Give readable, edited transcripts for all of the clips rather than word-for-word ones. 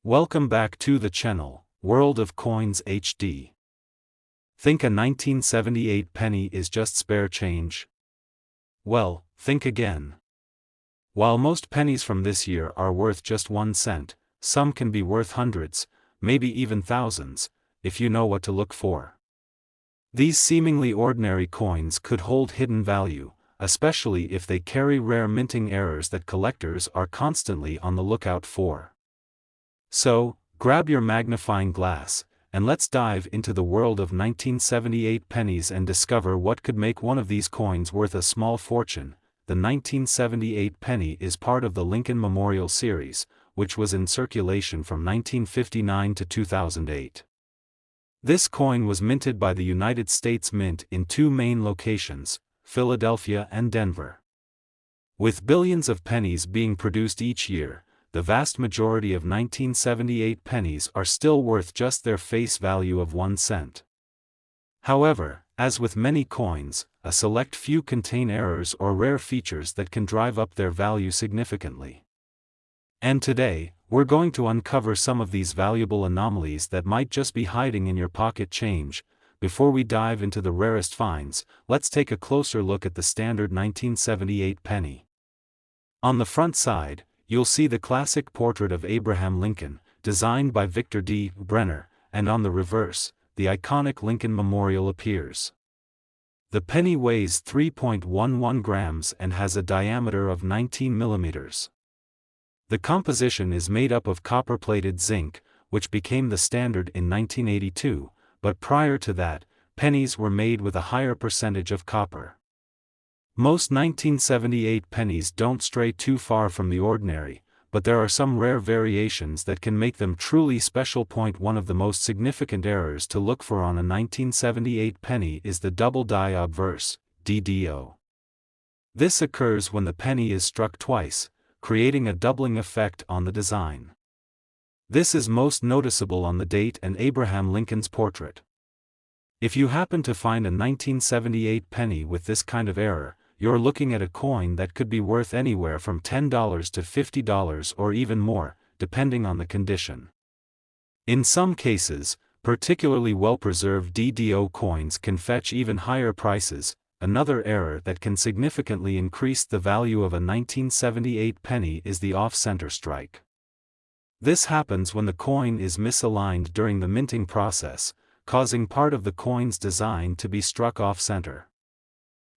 Welcome back to the channel, World of Coins HD. Think a 1978 penny is just spare change? Well, think again. While most pennies from this year are worth just 1 cent, some can be worth hundreds, maybe even thousands, if you know what to look for. These seemingly ordinary coins could hold hidden value, especially if they carry rare minting errors that collectors are constantly on the lookout for. So, grab your magnifying glass, and let's dive into the world of 1978 pennies and discover what could make one of these coins worth a small fortune. The 1978 penny is part of the Lincoln Memorial series, which was in circulation from 1959 to 2008. This coin was minted by the United States Mint in two main locations, Philadelphia and Denver. With billions of pennies being produced each year, the vast majority of 1978 pennies are still worth just their face value of 1 cent. However, as with many coins, a select few contain errors or rare features that can drive up their value significantly. And today, we're going to uncover some of these valuable anomalies that might just be hiding in your pocket change. Before we dive into the rarest finds, let's take a closer look at the standard 1978 penny. On the front side, you'll see the classic portrait of Abraham Lincoln, designed by Victor D. Brenner, and on the reverse, the iconic Lincoln Memorial appears. The penny weighs 3.11 grams and has a diameter of 19 millimeters. The composition is made up of copper-plated zinc, which became the standard in 1982, but prior to that, pennies were made with a higher percentage of copper. Most 1978 pennies don't stray too far from the ordinary, but there are some rare variations that can make them truly special. One of the most significant errors to look for on a 1978 penny is the double die obverse, DDO. This occurs when the penny is struck twice, creating a doubling effect on the design. This is most noticeable on the date and Abraham Lincoln's portrait. If you happen to find a 1978 penny with this kind of error, you're looking at a coin that could be worth anywhere from $10 to $50 or even more, depending on the condition. In some cases, particularly well-preserved DDO coins can fetch even higher prices. Another error that can significantly increase the value of a 1978 penny is the off-center strike. This happens when the coin is misaligned during the minting process, causing part of the coin's design to be struck off-center.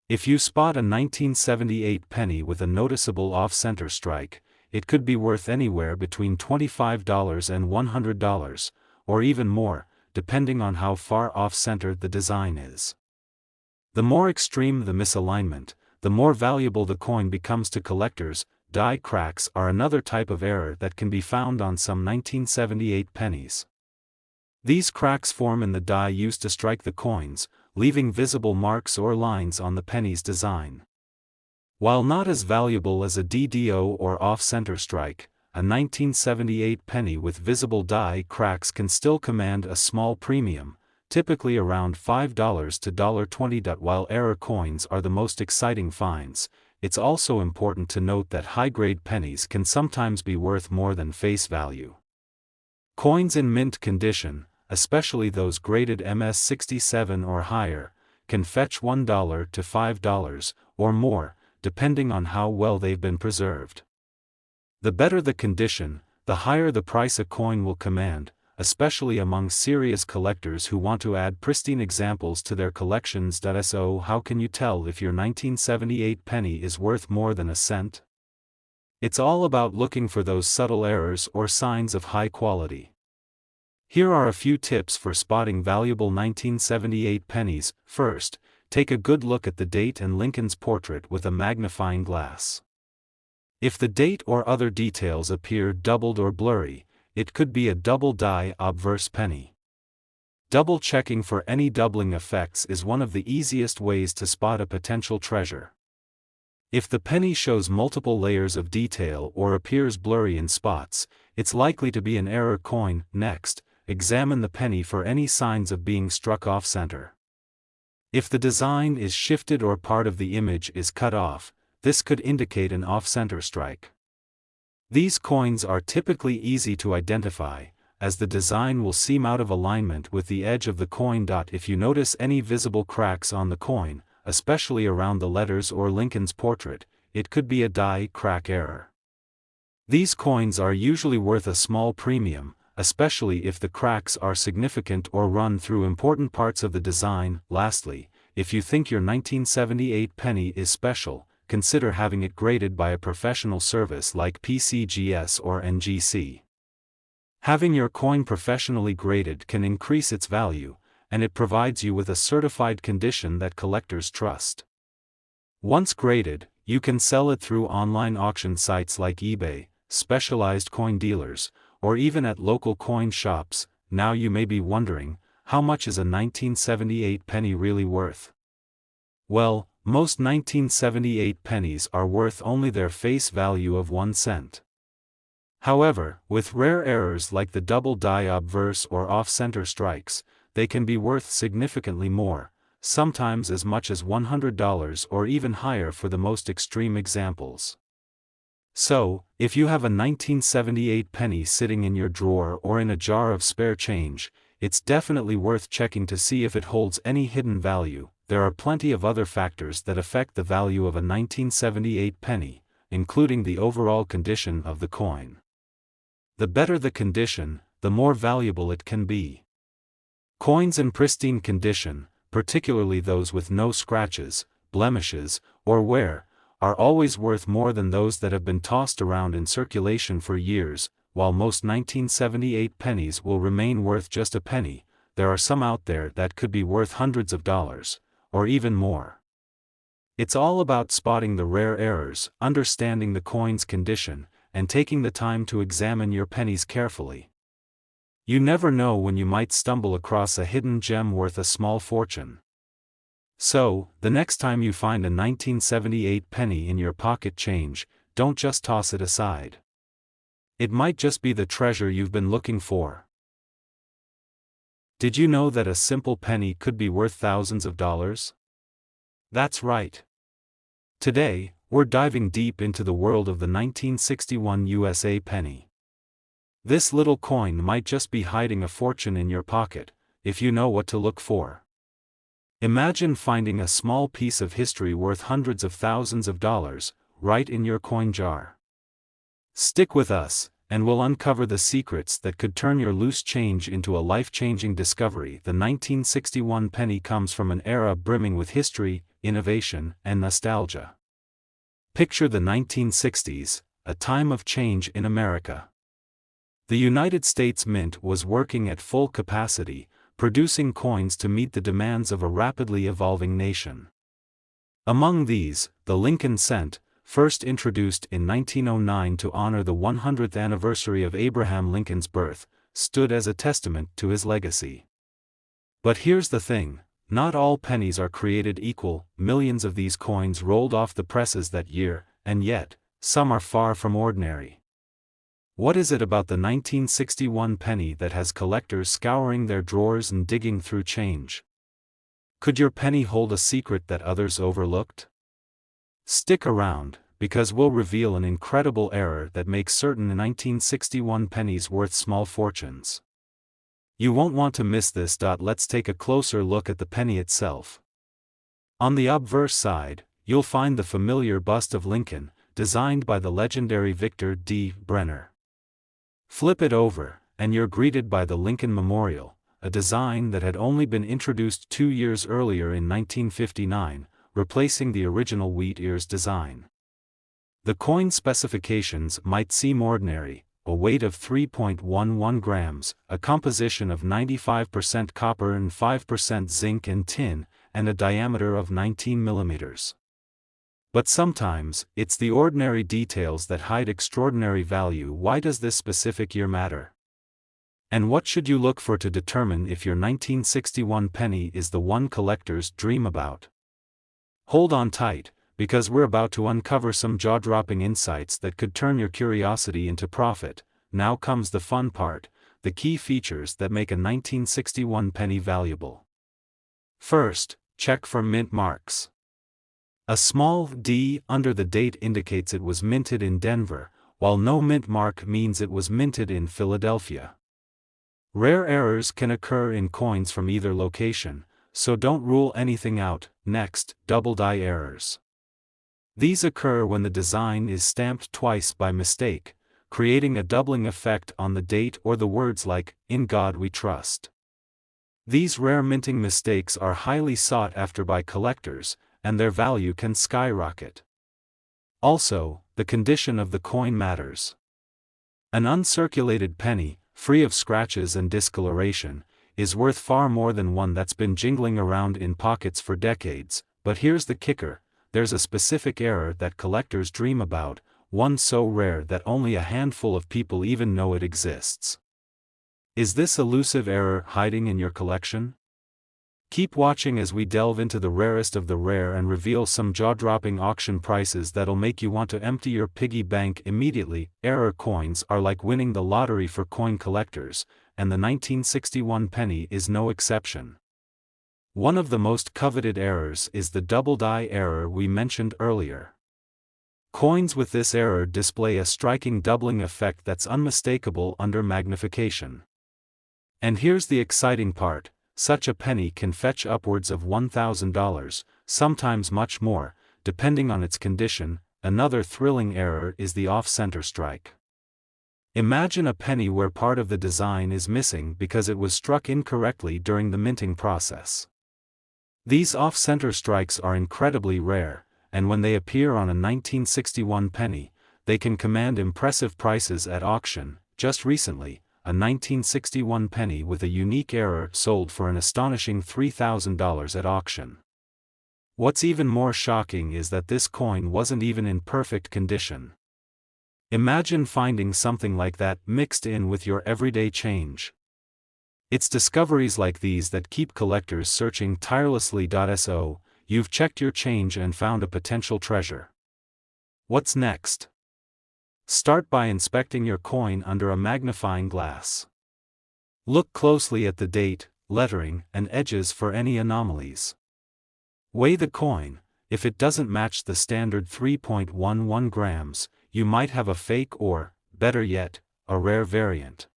If you spot a 1978 penny with a noticeable off-center strike, it could be worth anywhere between $25 and $100, or even more, depending on how far off-center the design is. The more extreme the misalignment, the more valuable the coin becomes to collectors. Die cracks are another type of error that can be found on some 1978 pennies. These cracks form in the die used to strike the coins, leaving visible marks or lines on the penny's design. While not as valuable as a DDO or off-center strike, a 1978 penny with visible die cracks can still command a small premium, typically around $5 to $20. While error coins are the most exciting finds, it's also important to note that high-grade pennies can sometimes be worth more than face value. Coins in mint condition, especially those graded MS-67 or higher, can fetch $1 to $5 or more, depending on how well they've been preserved. The better the condition, the higher the price a coin will command, especially among serious collectors who want to add pristine examples to their collections. So how can you tell if your 1978 penny is worth more than a cent? It's all about looking for those subtle errors or signs of high quality. Here are a few tips for spotting valuable 1978 pennies. First, take a good look at the date and Lincoln's portrait with a magnifying glass. If the date or other details appear doubled or blurry, it could be a double die obverse penny. Double-checking for any doubling effects is one of the easiest ways to spot a potential treasure. If the penny shows multiple layers of detail or appears blurry in spots, it's likely to be an error coin. Next, examine the penny for any signs of being struck off-center. If the design is shifted or part of the image is cut off, this could indicate an off-center strike. These coins are typically easy to identify, as the design will seem out of alignment with the edge of the coin. If you notice any visible cracks on the coin, especially around the letters or Lincoln's portrait, it could be a die crack error. These coins are usually worth a small premium, especially if the cracks are significant or run through important parts of the design. Lastly, if you think your 1978 penny is special, consider having it graded by a professional service like PCGS or NGC. Having your coin professionally graded can increase its value, and it provides you with a certified condition that collectors trust. Once graded, you can sell it through online auction sites like eBay, specialized coin dealers, or even at local coin shops. Now you may be wondering, how much is a 1978 penny really worth? Well, most 1978 pennies are worth only their face value of 1 cent. However, with rare errors like the double die obverse or off-center strikes, they can be worth significantly more, sometimes as much as $100 or even higher for the most extreme examples. So, if you have a 1978 penny sitting in your drawer or in a jar of spare change, it's definitely worth checking to see if it holds any hidden value. There are plenty of other factors that affect the value of a 1978 penny, including the overall condition of the coin. The better the condition, the more valuable it can be. Coins in pristine condition, particularly those with no scratches, blemishes, or wear, are always worth more than those that have been tossed around in circulation for years. While most 1978 pennies will remain worth just a penny, there are some out there that could be worth hundreds of dollars, or even more. It's all about spotting the rare errors, understanding the coin's condition, and taking the time to examine your pennies carefully. You never know when you might stumble across a hidden gem worth a small fortune. So, the next time you find a 1978 penny in your pocket change, don't just toss it aside. It might just be the treasure you've been looking for. Did you know that a simple penny could be worth thousands of dollars? That's right. Today, we're diving deep into the world of the 1961 USA penny. This little coin might just be hiding a fortune in your pocket, if you know what to look for. Imagine finding a small piece of history worth hundreds of thousands of dollars, right in your coin jar. Stick with us, and we'll uncover the secrets that could turn your loose change into a life-changing discovery. The 1961 penny comes from an era brimming with history, innovation, and nostalgia. Picture the 1960s, a time of change in America. The United States Mint was working at full capacity, producing coins to meet the demands of a rapidly evolving nation. Among these, the Lincoln cent, first introduced in 1909 to honor the 100th anniversary of Abraham Lincoln's birth, stood as a testament to his legacy. But here's the thing, not all pennies are created equal. Millions of these coins rolled off the presses that year, and yet, some are far from ordinary. What is it about the 1961 penny that has collectors scouring their drawers and digging through change? Could your penny hold a secret that others overlooked? Stick around, because we'll reveal an incredible error that makes certain 1961 pennies worth small fortunes. You won't want to miss this. Let's take a closer look at the penny itself. On the obverse side, you'll find the familiar bust of Lincoln, designed by the legendary Victor D. Brenner. Flip it over, and you're greeted by the Lincoln Memorial, a design that had only been introduced 2 years earlier in 1959, replacing the original wheat ears design. The coin specifications might seem ordinary: a weight of 3.11 grams, a composition of 95% copper and 5% zinc and tin, and a diameter of 19 millimeters. But sometimes, it's the ordinary details that hide extraordinary value. Why does this specific year matter? And what should you look for to determine if your 1961 penny is the one collectors dream about? Hold on tight, because we're about to uncover some jaw-dropping insights that could turn your curiosity into profit. Now comes the fun part, the key features that make a 1961 penny valuable. First, check for mint marks. A small D under the date indicates it was minted in Denver, while no mint mark means it was minted in Philadelphia. Rare errors can occur in coins from either location, so don't rule anything out. Next, double die errors. These occur when the design is stamped twice by mistake, creating a doubling effect on the date or the words like, "In God We Trust." These rare minting mistakes are highly sought after by collectors, and their value can skyrocket. Also, the condition of the coin matters. An uncirculated penny, free of scratches and discoloration, is worth far more than one that's been jingling around in pockets for decades. But here's the kicker: there's a specific error that collectors dream about, one so rare that only a handful of people even know it exists. Is this elusive error hiding in your collection? Keep watching as we delve into the rarest of the rare and reveal some jaw-dropping auction prices that'll make you want to empty your piggy bank immediately. Error coins are like winning the lottery for coin collectors, and the 1961 penny is no exception. One of the most coveted errors is the double die error we mentioned earlier. Coins with this error display a striking doubling effect that's unmistakable under magnification. And here's the exciting part: such a penny can fetch upwards of $1,000, sometimes much more, depending on its condition. Another thrilling error is the off-center strike. Imagine a penny where part of the design is missing because it was struck incorrectly during the minting process. These off-center strikes are incredibly rare, and when they appear on a 1961 penny, they can command impressive prices at auction. Just recently, a 1961 penny with a unique error sold for an astonishing $3,000 at auction. What's even more shocking is that this coin wasn't even in perfect condition. Imagine finding something like that mixed in with your everyday change. It's discoveries like these that keep collectors searching tirelessly. So, you've checked your change and found a potential treasure. What's next? Start by inspecting your coin under a magnifying glass. Look closely at the date, lettering, and edges for any anomalies. Weigh the coin. If it doesn't match the standard 3.11 grams, you might have a fake or, better yet, a rare variant.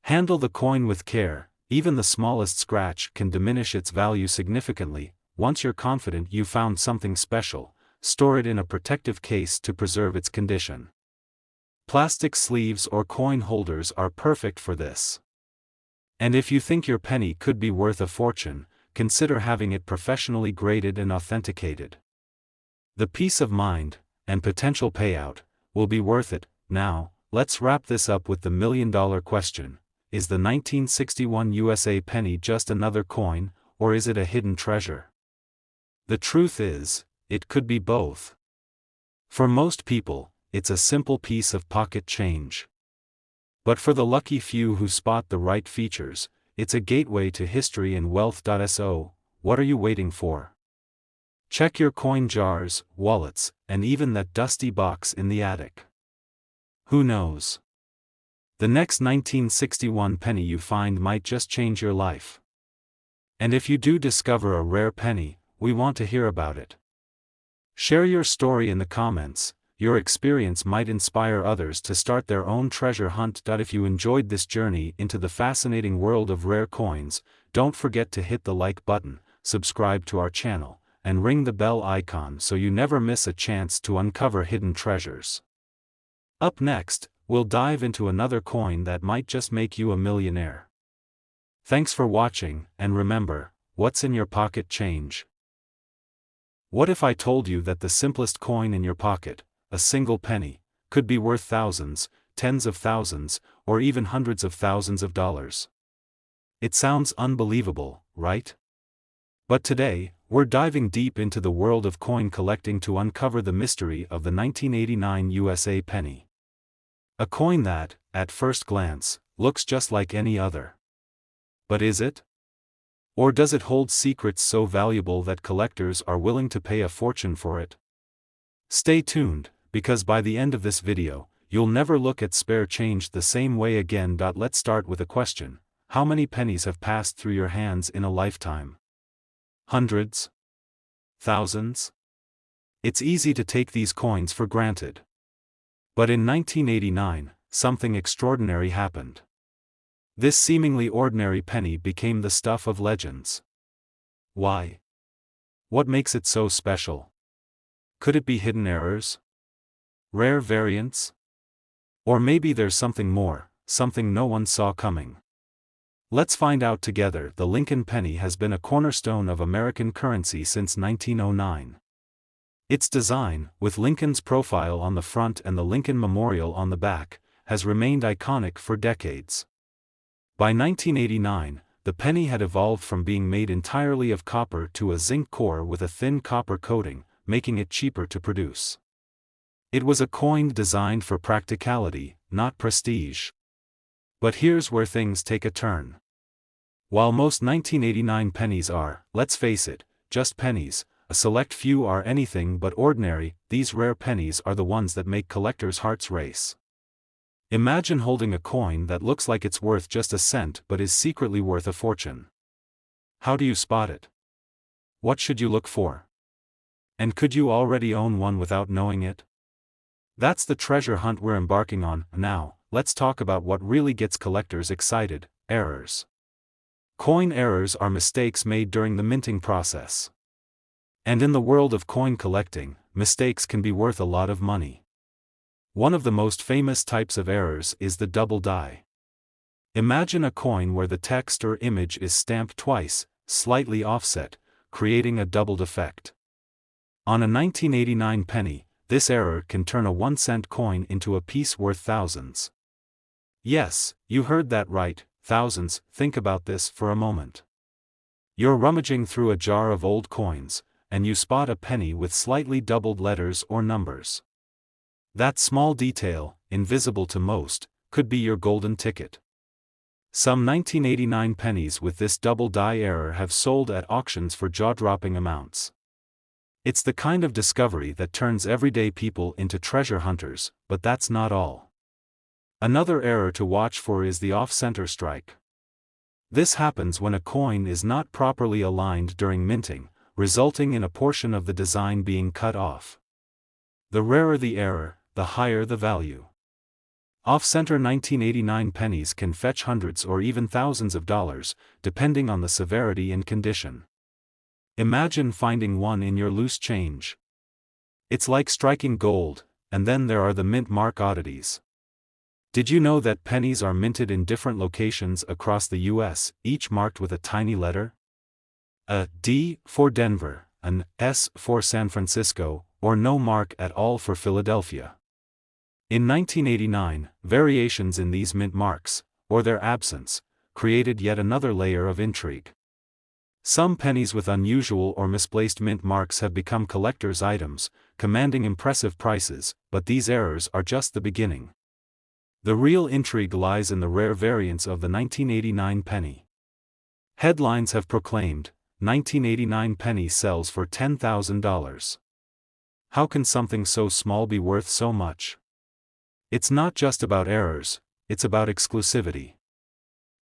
Handle the coin with care. Even the smallest scratch can diminish its value significantly. Once you're confident you found something special, store it in a protective case to preserve its condition. Plastic sleeves or coin holders are perfect for this. And if you think your penny could be worth a fortune, consider having it professionally graded and authenticated. The peace of mind, and potential payout, will be worth it. Now, let's wrap this up with the million-dollar question: is the 1961 USA penny just another coin, or is it a hidden treasure? The truth is, it could be both. For most people, it's a simple piece of pocket change. But for the lucky few who spot the right features, it's a gateway to history and wealth. So, what are you waiting for? Check your coin jars, wallets, and even that dusty box in the attic. Who knows? The next 1961 penny you find might just change your life. And if you do discover a rare penny, we want to hear about it. Share your story in the comments. Your experience might inspire others to start their own treasure hunt. If you enjoyed this journey into the fascinating world of rare coins, don't forget to hit the like button, subscribe to our channel, and ring the bell icon so you never miss a chance to uncover hidden treasures. Up next, we'll dive into another coin that might just make you a millionaire. Thanks for watching, and remember, what's in your pocket change. What if I told you that the simplest coin in your pocket, a single penny, could be worth thousands, tens of thousands, or even hundreds of thousands of dollars? It sounds unbelievable, right? But today, we're diving deep into the world of coin collecting to uncover the mystery of the 1989 USA penny. A coin that, at first glance, looks just like any other. But is it? Or does it hold secrets so valuable that collectors are willing to pay a fortune for it? Stay tuned, because by the end of this video, you'll never look at spare change the same way again. Let's start with a question: how many pennies have passed through your hands in a lifetime? Hundreds? Thousands? It's easy to take these coins for granted. But in 1989, something extraordinary happened. This seemingly ordinary penny became the stuff of legends. Why? What makes it so special? Could it be hidden errors? Rare variants? Or maybe there's something more, something no one saw coming. Let's find out together. The Lincoln penny has been a cornerstone of American currency since 1909. Its design, with Lincoln's profile on the front and the Lincoln Memorial on the back, has remained iconic for decades. By 1989, the penny had evolved from being made entirely of copper to a zinc core with a thin copper coating, making it cheaper to produce. It was a coin designed for practicality, not prestige. But here's where things take a turn. While most 1989 pennies are, let's face it, just pennies, a select few are anything but ordinary, these rare pennies are the ones that make collectors' hearts race. Imagine holding a coin that looks like it's worth just a cent but is secretly worth a fortune. How do you spot it? What should you look for? And could you already own one without knowing it? That's the treasure hunt we're embarking on. Now, let's talk about what really gets collectors excited: errors. Coin errors are mistakes made during the minting process. And in the world of coin collecting, mistakes can be worth a lot of money. One of the most famous types of errors is the double die. Imagine a coin where the text or image is stamped twice, slightly offset, creating a doubled effect. On a 1989 penny, this error can turn a 1-cent coin into a piece worth thousands. Yes, you heard that right, thousands. Think about this for a moment. You're rummaging through a jar of old coins, and you spot a penny with slightly doubled letters or numbers. That small detail, invisible to most, could be your golden ticket. Some 1989 pennies with this double die error have sold at auctions for jaw-dropping amounts. It's the kind of discovery that turns everyday people into treasure hunters, but that's not all. Another error to watch for is the off-center strike. This happens when a coin is not properly aligned during minting, resulting in a portion of the design being cut off. The rarer the error, the higher the value. Off-center 1989 pennies can fetch hundreds or even thousands of dollars, depending on the severity and condition. Imagine finding one in your loose change. It's like striking gold. And then there are the mint mark oddities. Did you know that pennies are minted in different locations across the US, each marked with a tiny letter? A D for Denver, an S for San Francisco, or no mark at all for Philadelphia. In 1989, variations in these mint marks, or their absence, created yet another layer of intrigue. Some pennies with unusual or misplaced mint marks have become collector's items, commanding impressive prices, but these errors are just the beginning. The real intrigue lies in the rare variants of the 1989 penny. Headlines have proclaimed, 1989 penny sells for $10,000. How can something so small be worth so much? It's not just about errors, it's about exclusivity.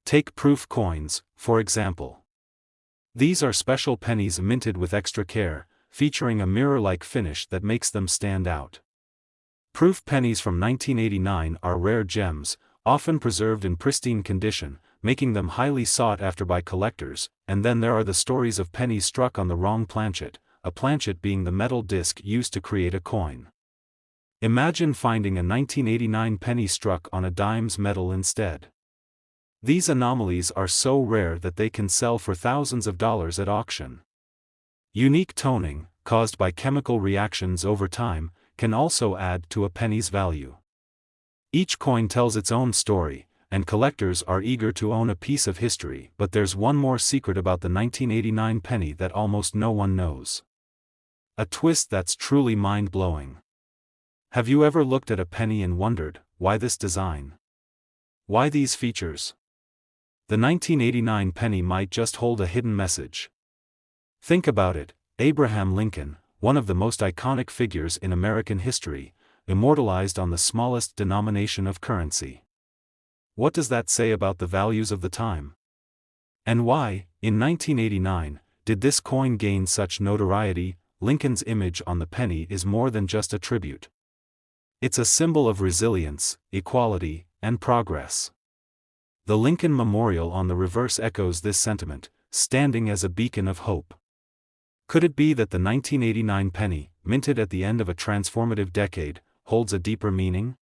Take proof coins, for example. These are special pennies minted with extra care, featuring a mirror-like finish that makes them stand out. Proof pennies from 1989 are rare gems, often preserved in pristine condition, making them highly sought after by collectors. And then there are the stories of pennies struck on the wrong planchet, a planchet being the metal disc used to create a coin. Imagine finding a 1989 penny struck on a dime's metal instead. These anomalies are so rare that they can sell for thousands of dollars at auction. Unique toning, caused by chemical reactions over time, can also add to a penny's value. Each coin tells its own story, and collectors are eager to own a piece of history. But there's one more secret about the 1989 penny that almost no one knows. A twist that's truly mind-blowing. Have you ever looked at a penny and wondered, why this design? Why these features? The 1989 penny might just hold a hidden message. Think about it: Abraham Lincoln, one of the most iconic figures in American history, immortalized on the smallest denomination of currency. What does that say about the values of the time? And why, in 1989, did this coin gain such notoriety? Lincoln's image on the penny is more than just a tribute. It's a symbol of resilience, equality, and progress. The Lincoln Memorial on the reverse echoes this sentiment, standing as a beacon of hope. Could it be that the 1989 penny, minted at the end of a transformative decade, holds a deeper meaning?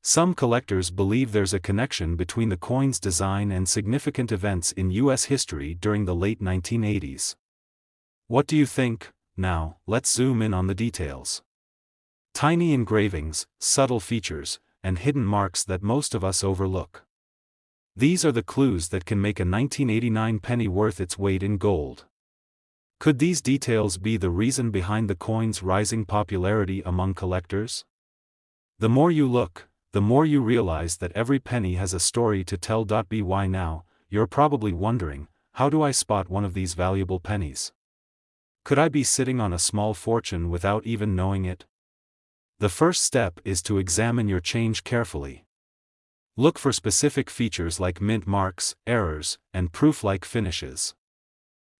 Some collectors believe there's a connection between the coin's design and significant events in U.S. history during the late 1980s. What do you think? Now, let's zoom in on the details. Tiny engravings, subtle features, and hidden marks that most of us overlook. These are the clues that can make a 1989 penny worth its weight in gold. Could these details be the reason behind the coin's rising popularity among collectors? The more you look, the more you realize that every penny has a story to tell. By now, you're probably wondering, how do I spot one of these valuable pennies? Could I be sitting on a small fortune without even knowing it? The first step is to examine your change carefully. Look for specific features like mint marks, errors, and proof-like finishes.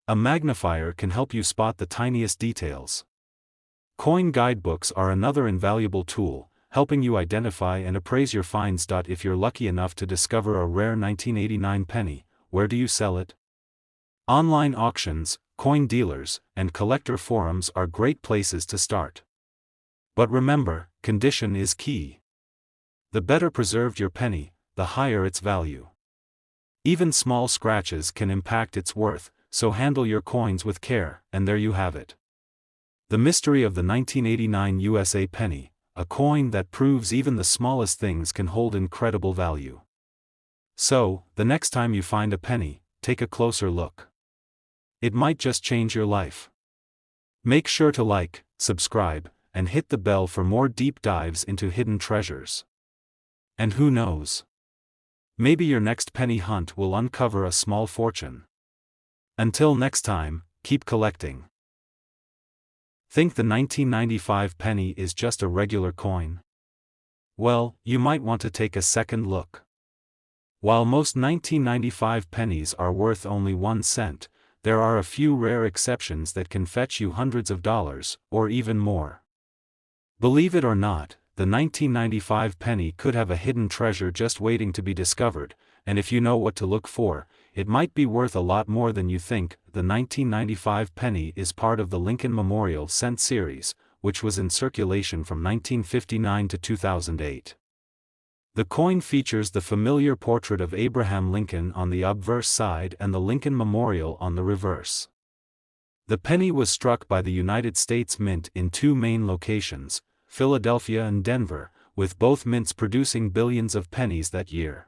A magnifier can help you spot the tiniest details. Coin guidebooks are another invaluable tool, helping you identify and appraise your finds. If you're lucky enough to discover a rare 1989 penny, where do you sell it? Online auctions, coin dealers, and collector forums are great places to start. But remember, condition is key. The better preserved your penny, the higher its value. Even small scratches can impact its worth, so handle your coins with care, and there you have it. The mystery of the 1989 USA penny, a coin that proves even the smallest things can hold incredible value. So, the next time you find a penny, take a closer look. It might just change your life. Make sure to like, subscribe, and hit the bell for more deep dives into hidden treasures. And who knows? Maybe your next penny hunt will uncover a small fortune. Until next time, keep collecting. Think the 1995 penny is just a regular coin? Well, you might want to take a second look. While most 1995 pennies are worth only 1 cent, there are a few rare exceptions that can fetch you hundreds of dollars, or even more. Believe it or not, the 1995 penny could have a hidden treasure just waiting to be discovered, and if you know what to look for, it might be worth a lot more than you think. The 1995 penny is part of the Lincoln Memorial Cent series, which was in circulation from 1959 to 2008. The coin features the familiar portrait of Abraham Lincoln on the obverse side and the Lincoln Memorial on the reverse. The penny was struck by the United States Mint in 2 main locations, Philadelphia and Denver, with both mints producing billions of pennies that year.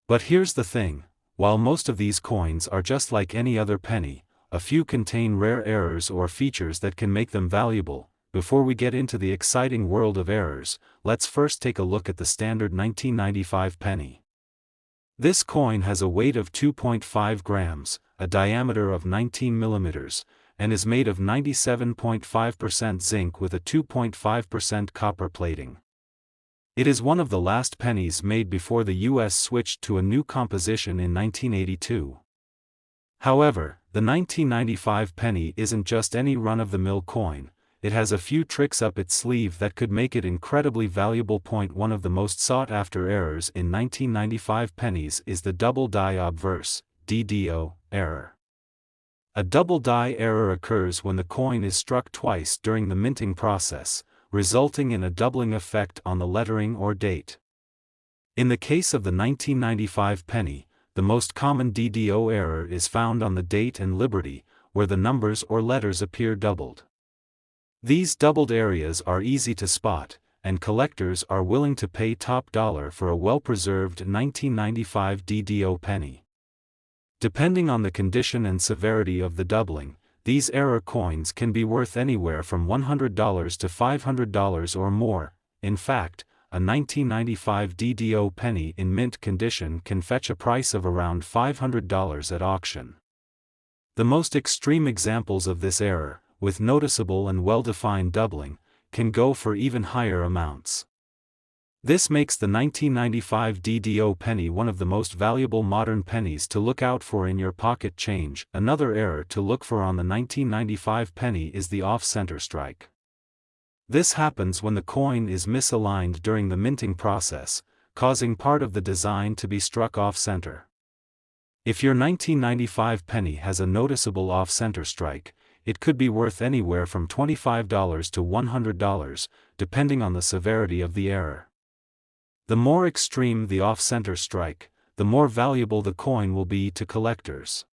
But here's the thing, while most of these coins are just like any other penny, a few contain rare errors or features that can make them valuable. Before we get into the exciting world of errors, let's first take a look at the standard 1995 penny. This coin has a weight of 2.5 grams, a diameter of 19 millimeters, and is made of 97.5% zinc with a 2.5% copper plating. It is one of the last pennies made before the US switched to a new composition in 1982. However, the 1995 penny isn't just any run-of-the-mill coin. It has a few tricks up its sleeve that could make it incredibly valuable. One of the most sought-after errors in 1995 pennies is the double die obverse, DDO, error. A double die error occurs when the coin is struck twice during the minting process, resulting in a doubling effect on the lettering or date. In the case of the 1995 penny, the most common DDO error is found on the date and liberty, where the numbers or letters appear doubled. These doubled areas are easy to spot, and collectors are willing to pay top dollar for a well-preserved 1995 DDO penny. Depending on the condition and severity of the doubling, these error coins can be worth anywhere from $100 to $500 or more. In fact, a 1995 DDO penny in mint condition can fetch a price of around $500 at auction. The most extreme examples of this error, with noticeable and well-defined doubling, can go for even higher amounts. This makes the 1995 DDO penny one of the most valuable modern pennies to look out for in your pocket change. Another error to look for on the 1995 penny is the off-center strike. This happens when the coin is misaligned during the minting process, causing part of the design to be struck off-center. If your 1995 penny has a noticeable off-center strike, it could be worth anywhere from $25 to $100, depending on the severity of the error. The more extreme the off-center strike, the more valuable the coin will be to collectors.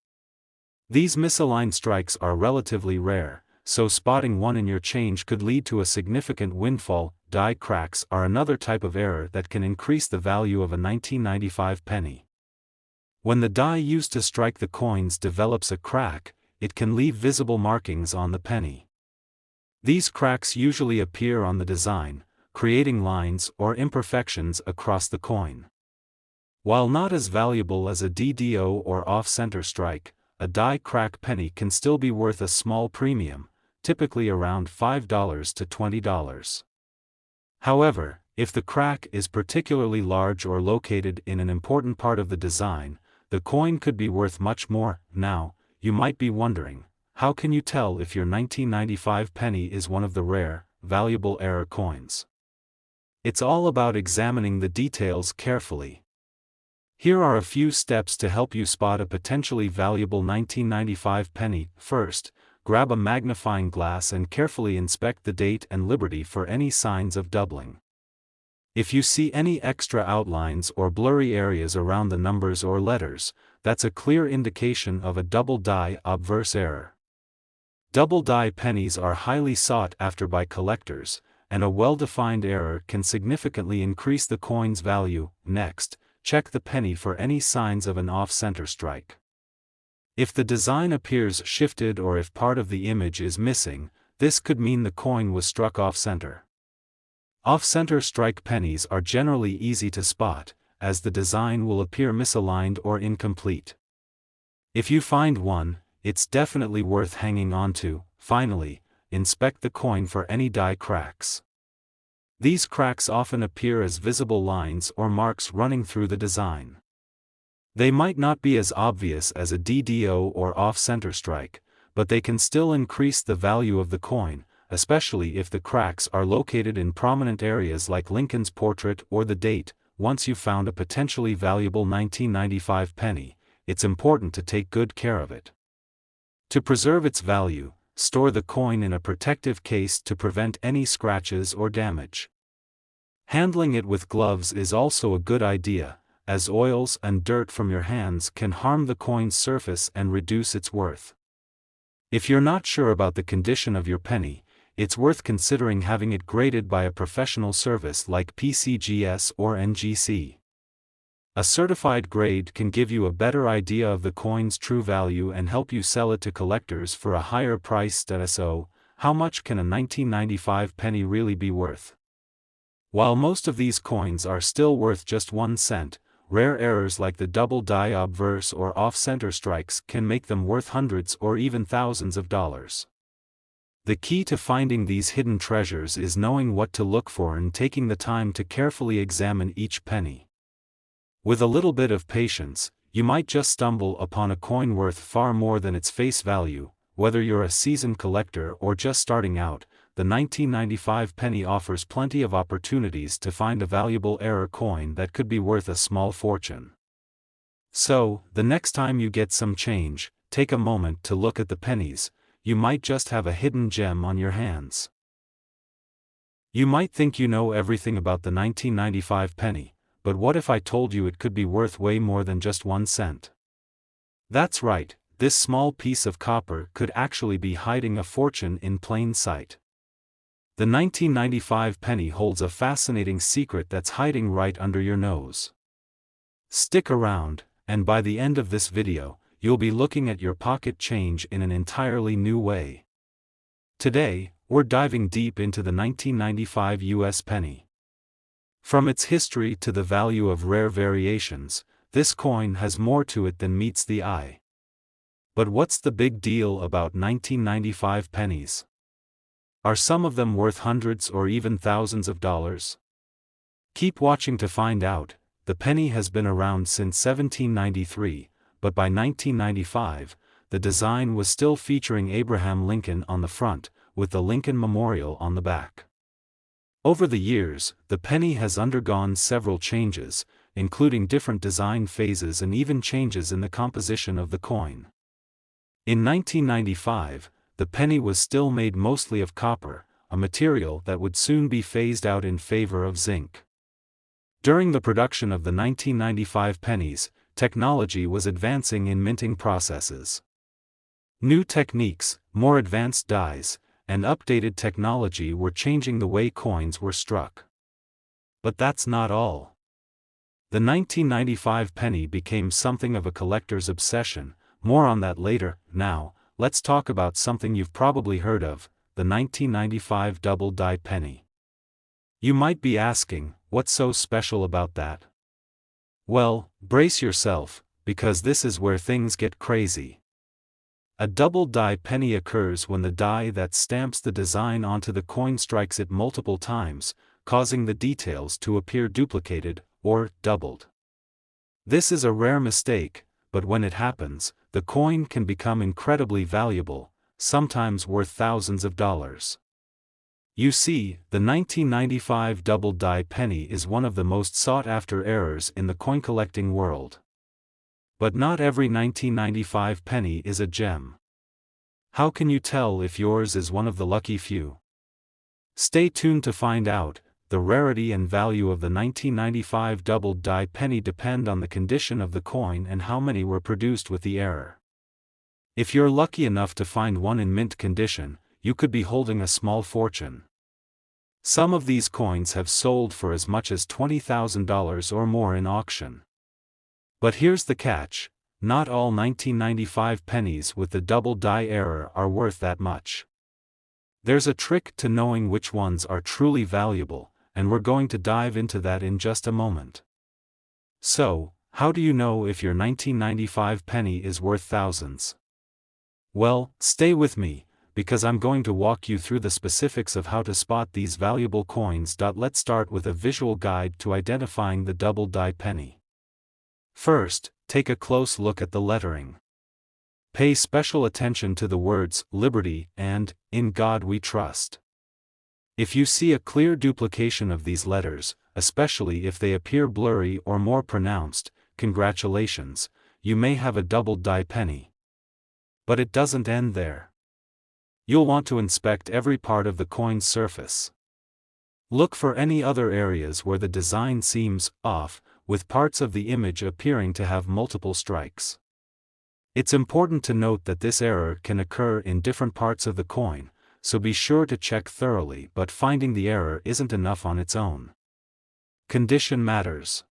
These misaligned strikes are relatively rare, so spotting one in your change could lead to a significant windfall. Die cracks are another type of error that can increase the value of a 1995 penny. When the die used to strike the coins develops a crack, it can leave visible markings on the penny. These cracks usually appear on the design, creating lines or imperfections across the coin. While not as valuable as a DDO or off-center strike, a die crack penny can still be worth a small premium, typically around $5 to $20. However, if the crack is particularly large or located in an important part of the design, the coin could be worth much more. Now, you might be wondering, how can you tell if your 1995 penny is one of the rare, valuable error coins? It's all about examining the details carefully. Here are a few steps to help you spot a potentially valuable 1995 penny. First, grab a magnifying glass and carefully inspect the date and liberty for any signs of doubling. If you see any extra outlines or blurry areas around the numbers or letters, that's a clear indication of a double die obverse error. Double die pennies are highly sought after by collectors, and a well-defined error can significantly increase the coin's value. Next, check the penny for any signs of an off-center strike. If the design appears shifted or if part of the image is missing, this could mean the coin was struck off-center. Off-center strike pennies are generally easy to spot, as the design will appear misaligned or incomplete. If you find one, it's definitely worth hanging on to. Finally, inspect the coin for any die cracks. These cracks often appear as visible lines or marks running through the design. They might not be as obvious as a DDO or off-center strike, but they can still increase the value of the coin, especially if the cracks are located in prominent areas like Lincoln's portrait or the date. Once you've found a potentially valuable 1995 penny, it's important to take good care of it. To preserve its value, store the coin in a protective case to prevent any scratches or damage. Handling it with gloves is also a good idea, as oils and dirt from your hands can harm the coin's surface and reduce its worth. If you're not sure about the condition of your penny, it's worth considering having it graded by a professional service like PCGS or NGC. A certified grade can give you a better idea of the coin's true value and help you sell it to collectors for a higher price. So, how much can a 1995 penny really be worth? While most of these coins are still worth just 1 cent, rare errors like the double die obverse or off-center strikes can make them worth hundreds or even thousands of dollars. The key to finding these hidden treasures is knowing what to look for and taking the time to carefully examine each penny. With a little bit of patience, you might just stumble upon a coin worth far more than its face value. Whether you're a seasoned collector or just starting out, the 1995 penny offers plenty of opportunities to find a valuable error coin that could be worth a small fortune. So, the next time you get some change, take a moment to look at the pennies. You might just have a hidden gem on your hands. You might think you know everything about the 1995 penny, but what if I told you it could be worth way more than just 1 cent? That's right, this small piece of copper could actually be hiding a fortune in plain sight. The 1995 penny holds a fascinating secret that's hiding right under your nose. Stick around, and by the end of this video, you'll be looking at your pocket change in an entirely new way. Today, we're diving deep into the 1995 US penny. From its history to the value of rare variations, this coin has more to it than meets the eye. But what's the big deal about 1995 pennies? Are some of them worth hundreds or even thousands of dollars? Keep watching to find out. The penny has been around since 1793, but by 1995, the design was still featuring Abraham Lincoln on the front, with the Lincoln Memorial on the back. Over the years, the penny has undergone several changes, including different design phases and even changes in the composition of the coin. In 1995, the penny was still made mostly of copper, a material that would soon be phased out in favor of zinc. During the production of the 1995 pennies, technology was advancing in minting processes. New techniques, more advanced dies, and updated technology were changing the way coins were struck. But that's not all. The 1995 penny became something of a collector's obsession. More on that later. Now, let's talk about something you've probably heard of, the 1995 double die penny. You might be asking, what's so special about that? Well, brace yourself, because this is where things get crazy. A double die penny occurs when the die that stamps the design onto the coin strikes it multiple times, causing the details to appear duplicated, or doubled. This is a rare mistake, but when it happens, the coin can become incredibly valuable, sometimes worth thousands of dollars. You see, the 1995 double die penny is one of the most sought-after errors in the coin collecting world. But not every 1995 penny is a gem. How can you tell if yours is one of the lucky few? Stay tuned to find out. The rarity and value of the 1995 double die penny depend on the condition of the coin and how many were produced with the error. If you're lucky enough to find one in mint condition, you could be holding a small fortune. Some of these coins have sold for as much as $20,000 or more in auction. But here's the catch: not all 1995 pennies with the double die error are worth that much. There's a trick to knowing which ones are truly valuable, and we're going to dive into that in just a moment. So, how do you know if your 1995 penny is worth thousands? Well, stay with me, because I'm going to walk you through the specifics of how to spot these valuable coins. Let's start with a visual guide to identifying the double die penny. First, take a close look at the lettering. Pay special attention to the words "Liberty" and "In God We Trust." If you see a clear duplication of these letters, especially if they appear blurry or more pronounced, congratulations, you may have a double die penny. But it doesn't end there. You'll want to inspect every part of the coin's surface. Look for any other areas where the design seems off, with parts of the image appearing to have multiple strikes. It's important to note that this error can occur in different parts of the coin, so be sure to check thoroughly. But finding the error isn't enough on its own. Condition matters.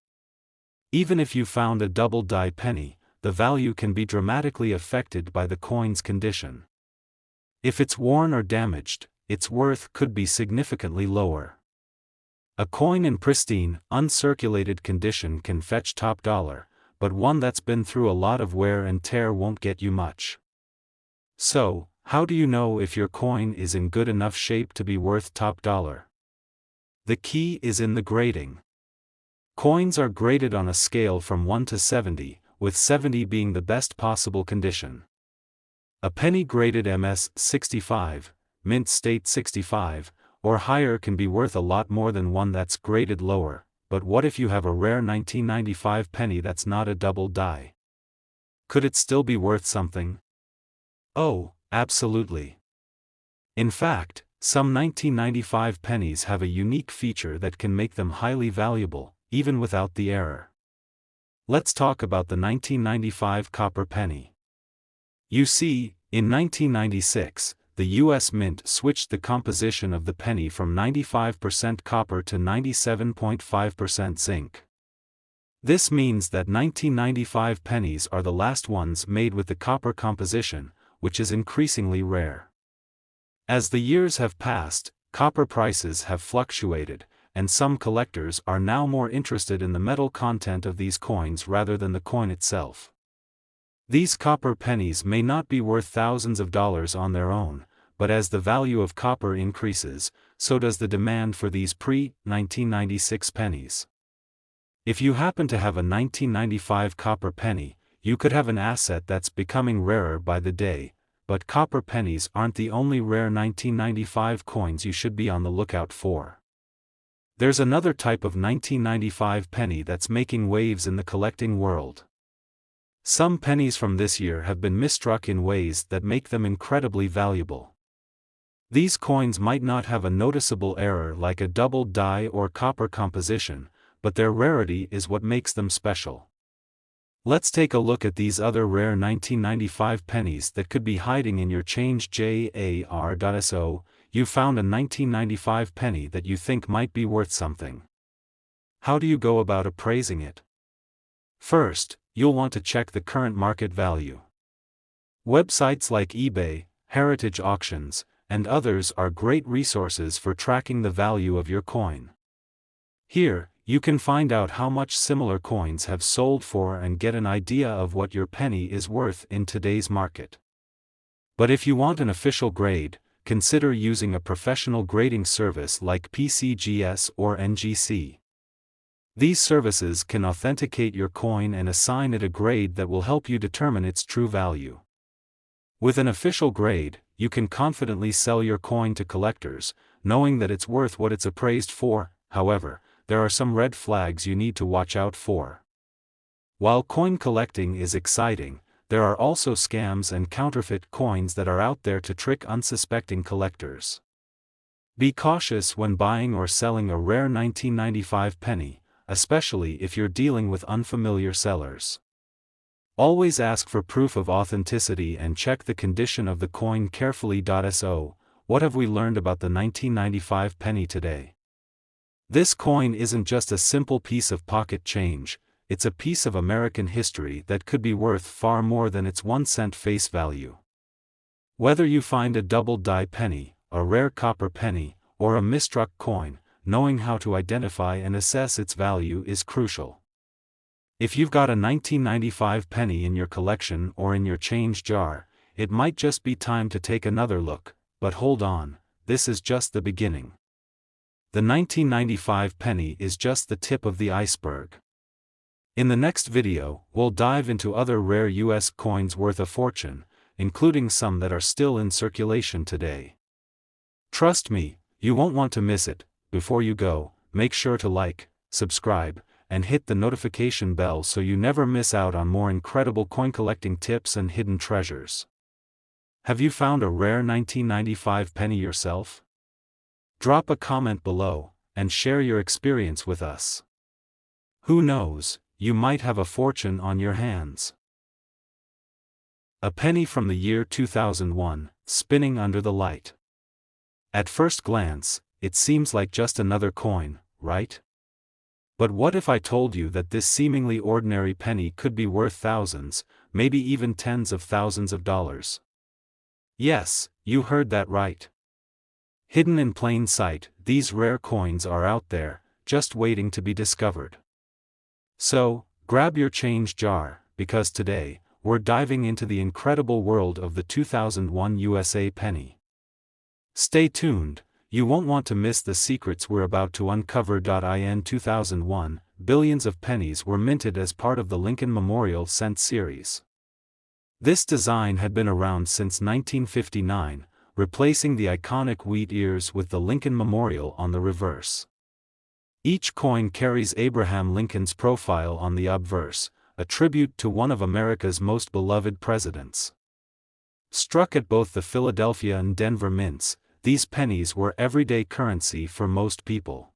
Even if you found a double die penny, the value can be dramatically affected by the coin's condition. If it's worn or damaged, its worth could be significantly lower. A coin in pristine, uncirculated condition can fetch top dollar, but one that's been through a lot of wear and tear won't get you much. So, how do you know if your coin is in good enough shape to be worth top dollar? The key is in the grading. Coins are graded on a scale from 1 to 70, with 70 being the best possible condition. A penny graded MS 65, mint state 65, or higher can be worth a lot more than one that's graded lower. But what if you have a rare 1995 penny that's not a double die? Could it still be worth something? Oh, absolutely. In fact, some 1995 pennies have a unique feature that can make them highly valuable, even without the error. Let's talk about the 1995 copper penny. You see, in 1996, the U.S. Mint switched the composition of the penny from 95% copper to 97.5% zinc. This means that 1995 pennies are the last ones made with the copper composition, which is increasingly rare. As the years have passed, copper prices have fluctuated, and some collectors are now more interested in the metal content of these coins rather than the coin itself. These copper pennies may not be worth thousands of dollars on their own, but as the value of copper increases, so does the demand for these pre-1996 pennies. If you happen to have a 1995 copper penny, you could have an asset that's becoming rarer by the day, but copper pennies aren't the only rare 1995 coins you should be on the lookout for. There's another type of 1995 penny that's making waves in the collecting world. Some pennies from this year have been misstruck in ways that make them incredibly valuable. These coins might not have a noticeable error like a doubled die or copper composition, but their rarity is what makes them special. Let's take a look at these other rare 1995 pennies that could be hiding in your change jar.so. You found a 1995 penny that you think might be worth something. How do you go about appraising it? First, you'll want to check the current market value. Websites like eBay, Heritage Auctions, and others are great resources for tracking the value of your coin. Here, you can find out how much similar coins have sold for and get an idea of what your penny is worth in today's market. But if you want an official grade, consider using a professional grading service like PCGS or NGC. These services can authenticate your coin and assign it a grade that will help you determine its true value. With an official grade, you can confidently sell your coin to collectors, knowing that it's worth what it's appraised for. However, there are some red flags you need to watch out for. While coin collecting is exciting, there are also scams and counterfeit coins that are out there to trick unsuspecting collectors. Be cautious when buying or selling a rare 1995 penny, especially if you're dealing with unfamiliar sellers. Always ask for proof of authenticity and check the condition of the coin carefully. So, what have we learned about the 1995 penny today? This coin isn't just a simple piece of pocket change, it's a piece of American history that could be worth far more than its 1 cent face value. Whether you find a double die penny, a rare copper penny, or a misstruck coin, knowing how to identify and assess its value is crucial. If you've got a 1995 penny in your collection or in your change jar, it might just be time to take another look, but hold on, this is just the beginning. The 1995 penny is just the tip of the iceberg. In the next video, we'll dive into other rare US coins worth a fortune, including some that are still in circulation today. Trust me, you won't want to miss it. Before you go, make sure to like, subscribe, and hit the notification bell so you never miss out on more incredible coin collecting tips and hidden treasures. Have you found a rare 1995 penny yourself? Drop a comment below, and share your experience with us. Who knows, you might have a fortune on your hands. A penny from the year 2001, spinning under the light. At first glance, it seems like just another coin, right? But what if I told you that this seemingly ordinary penny could be worth thousands, maybe even tens of thousands of dollars? Yes, you heard that right. Hidden in plain sight, these rare coins are out there, just waiting to be discovered. So, grab your change jar, because today, we're diving into the incredible world of the 2001 USA penny. Stay tuned, you won't want to miss the secrets we're about to uncover. In 2001, billions of pennies were minted as part of the Lincoln Memorial Cent series. This design had been around since 1959, replacing the iconic wheat ears with the Lincoln Memorial on the reverse. Each coin carries Abraham Lincoln's profile on the obverse, a tribute to one of America's most beloved presidents. Struck at both the Philadelphia and Denver mints, these pennies were everyday currency for most people.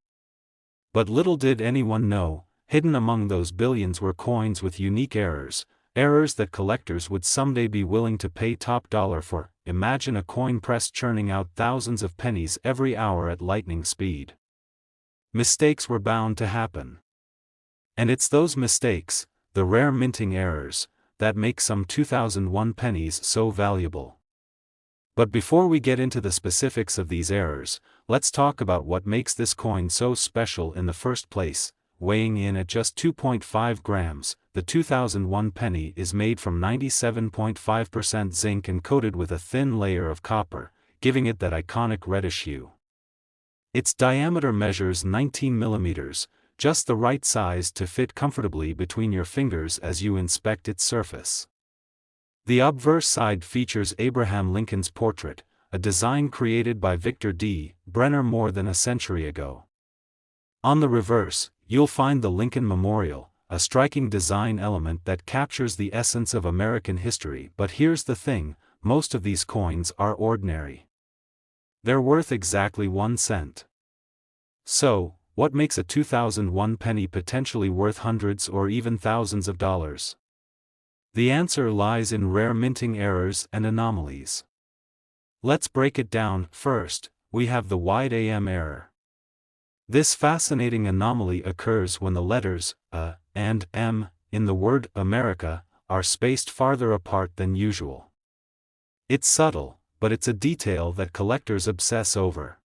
But little did anyone know, hidden among those billions were coins with unique errors that collectors would someday be willing to pay top dollar for. Imagine a coin press churning out thousands of pennies every hour at lightning speed. Mistakes were bound to happen. And it's those mistakes, the rare minting errors, that make some 2001 pennies so valuable. But before we get into the specifics of these errors, let's talk about what makes this coin so special in the first place. Weighing in at just 2.5 grams, the 2001 penny is made from 97.5% zinc and coated with a thin layer of copper, giving it that iconic reddish hue. Its diameter measures 19 millimeters, just the right size to fit comfortably between your fingers as you inspect its surface. The obverse side features Abraham Lincoln's portrait, a design created by Victor D. Brenner more than a century ago. On the reverse, you'll find the Lincoln Memorial, a striking design element that captures the essence of American history. But here's the thing, most of these coins are ordinary. They're worth exactly 1 cent. So, what makes a 2001 penny potentially worth hundreds or even thousands of dollars? The answer lies in rare minting errors and anomalies. Let's break it down. First, we have the wide AM error. This fascinating anomaly occurs when the letters A and M in the word America are spaced farther apart than usual. It's subtle, but it's a detail that collectors obsess over.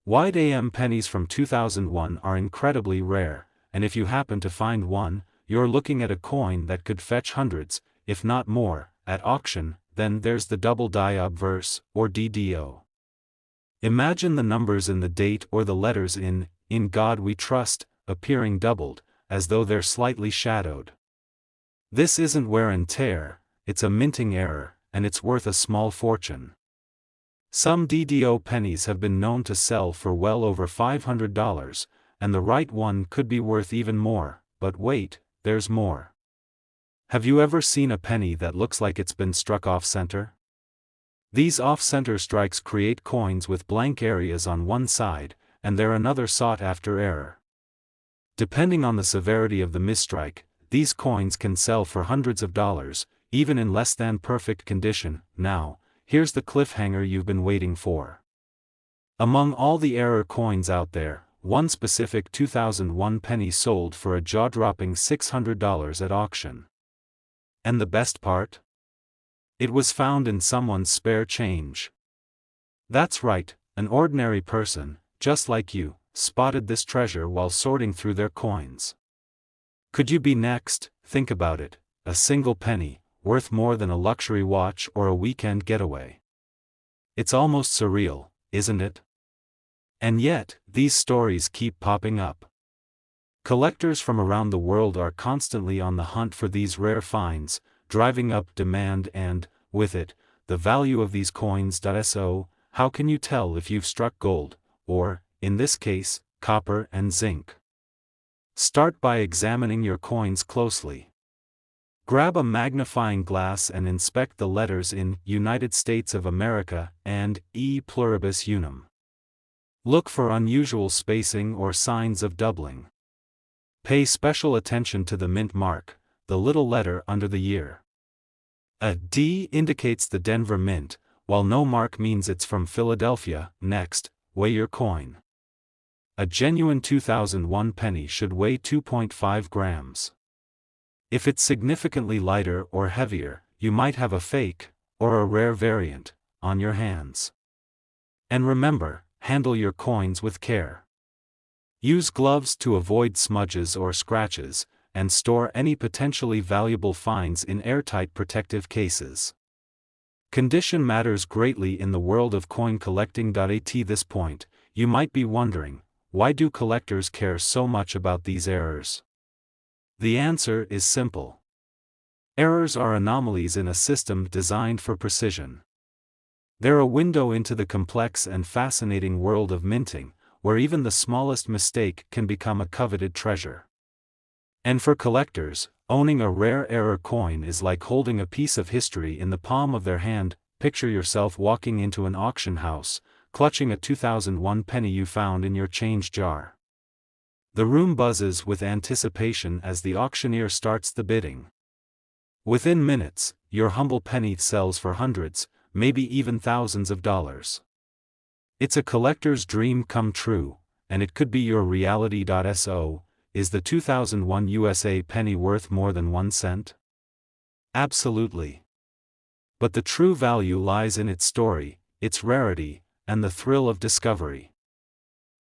Wide AM pennies from 2001 are incredibly rare, and if you happen to find one, you're looking at a coin that could fetch hundreds, if not more, at auction. Then there's the double die obverse, or DDO. Imagine the numbers in the date or the letters in God We Trust, appearing doubled, as though they're slightly shadowed. This isn't wear and tear, it's a minting error, and it's worth a small fortune. Some DDO pennies have been known to sell for well over $500, and the right one could be worth even more. But wait, there's more. Have you ever seen a penny that looks like it's been struck off-center? These off-center strikes create coins with blank areas on one side, and they're another sought-after error. Depending on the severity of the misstrike, these coins can sell for hundreds of dollars, even in less than perfect condition. Now, here's the cliffhanger you've been waiting for. Among all the error coins out there, one specific 2001 penny sold for a jaw-dropping $600 at auction. And the best part? It was found in someone's spare change. That's right, an ordinary person, just like you, spotted this treasure while sorting through their coins. Could you be next? Think about it, a single penny, worth more than a luxury watch or a weekend getaway. It's almost surreal, isn't it? And yet, these stories keep popping up. Collectors from around the world are constantly on the hunt for these rare finds, driving up demand and, with it, the value of these coins. So, how can you tell if you've struck gold, or, in this case, copper and zinc? Start by examining your coins closely. Grab a magnifying glass and inspect the letters in United States of America and E pluribus unum. Look for unusual spacing or signs of doubling. Pay special attention to the mint mark, the little letter under the year. A D indicates the Denver Mint, while no mark means it's from Philadelphia. Next, weigh your coin. A genuine 2001 penny should weigh 2.5 grams. If it's significantly lighter or heavier, you might have a fake, or a rare variant, on your hands. And remember, handle your coins with care. Use gloves to avoid smudges or scratches, and store any potentially valuable finds in airtight protective cases. Condition matters greatly in the world of coin collecting. At this point, you might be wondering, why do collectors care so much about these errors? The answer is simple. Errors are anomalies in a system designed for precision. They're a window into the complex and fascinating world of minting, where even the smallest mistake can become a coveted treasure. And for collectors, owning a rare error coin is like holding a piece of history in the palm of their hand. Picture yourself walking into an auction house, clutching a 2001 penny you found in your change jar. The room buzzes with anticipation as the auctioneer starts the bidding. Within minutes, your humble penny sells for hundreds, maybe even thousands of dollars. It's a collector's dream come true, and it could be your reality. So, is the 2001 USA penny worth more than 1 cent? Absolutely. But the true value lies in its story, its rarity, and the thrill of discovery.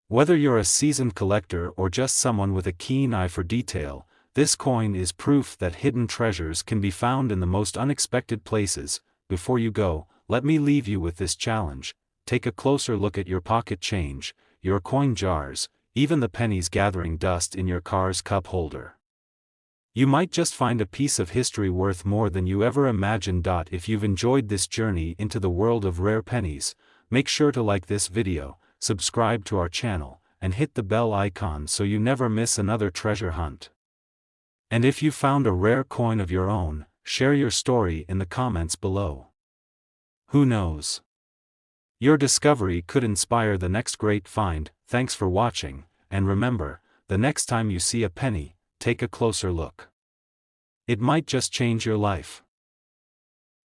Whether you're a seasoned collector or just someone with a keen eye for detail, this coin is proof that hidden treasures can be found in the most unexpected places. Before you go, let me leave you with this challenge. Take a closer look at your pocket change, your coin jars, even the pennies gathering dust in your car's cup holder. You might just find a piece of history worth more than you ever imagined. If you've enjoyed this journey into the world of rare pennies, make sure to like this video, subscribe to our channel, and hit the bell icon so you never miss another treasure hunt. And if you found a rare coin of your own, share your story in the comments below. Who knows? Your discovery could inspire the next great find. Thanks for watching, and remember, the next time you see a penny, take a closer look. It might just change your life.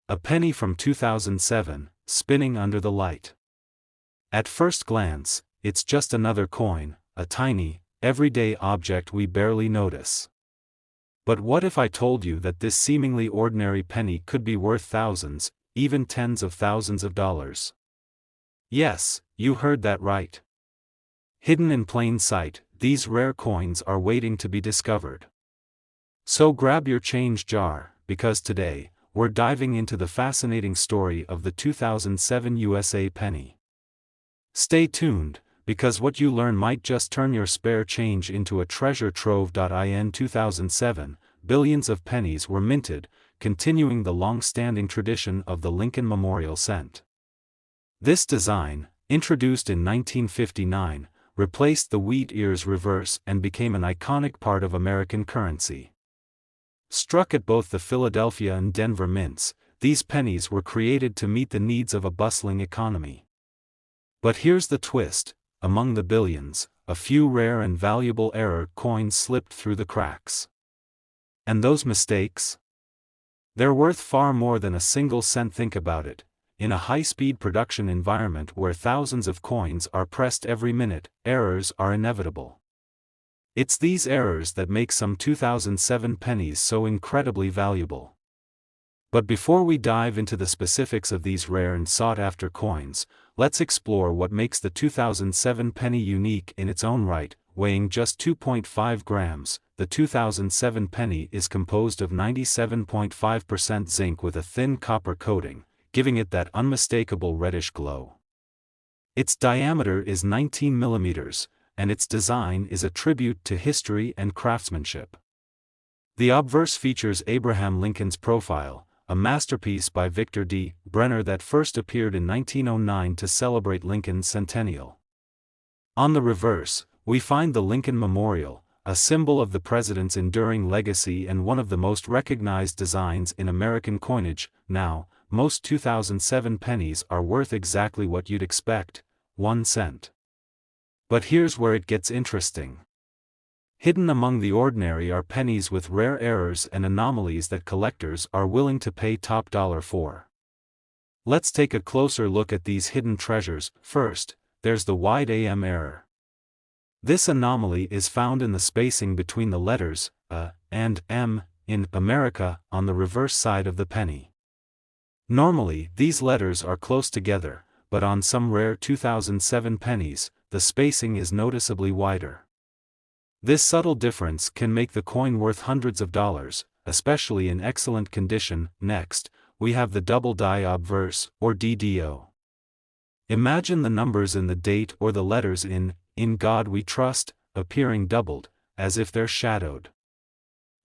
A penny from 2007, spinning under the light. At first glance, it's just another coin, a tiny, everyday object we barely notice. But what if I told you that this seemingly ordinary penny could be worth thousands, even tens of thousands of dollars? Yes, you heard that right. Hidden in plain sight, these rare coins are waiting to be discovered. So grab your change jar, because today, we're diving into the fascinating story of the 2007 USA penny. Stay tuned, because what you learn might just turn your spare change into a treasure trove. In 2007, billions of pennies were minted, continuing the long-standing tradition of the Lincoln Memorial cent. This design, introduced in 1959, replaced the wheat ears reverse and became an iconic part of American currency. Struck at both the Philadelphia and Denver mints, these pennies were created to meet the needs of a bustling economy. But here's the twist: among the billions, a few rare and valuable error coins slipped through the cracks. And those mistakes? They're worth far more than a single cent. Think about it. In a high-speed production environment where thousands of coins are pressed every minute, errors are inevitable. It's these errors that make some 2007 pennies so incredibly valuable. But before we dive into the specifics of these rare and sought-after coins, let's explore what makes the 2007 penny unique in its own right. Weighing just 2.5 grams, the 2007 penny is composed of 97.5% zinc with a thin copper coating, giving it that unmistakable reddish glow. Its diameter is 19 millimeters, and its design is a tribute to history and craftsmanship. The obverse features Abraham Lincoln's profile, a masterpiece by Victor D. Brenner that first appeared in 1909 to celebrate Lincoln's centennial. On the reverse, we find the Lincoln Memorial, a symbol of the president's enduring legacy and one of the most recognized designs in American coinage. Now, most 2007 pennies are worth exactly what you'd expect, 1 cent. But here's where it gets interesting. Hidden among the ordinary are pennies with rare errors and anomalies that collectors are willing to pay top dollar for. Let's take a closer look at these hidden treasures. First, there's the wide AM error. This anomaly is found in the spacing between the letters A and M in America on the reverse side of the penny. Normally, these letters are close together, but on some rare 2007 pennies, the spacing is noticeably wider. This subtle difference can make the coin worth hundreds of dollars, especially in excellent condition. Next, we have the double die obverse, or DDO. Imagine the numbers in the date or the letters in God We Trust, appearing doubled, as if they're shadowed.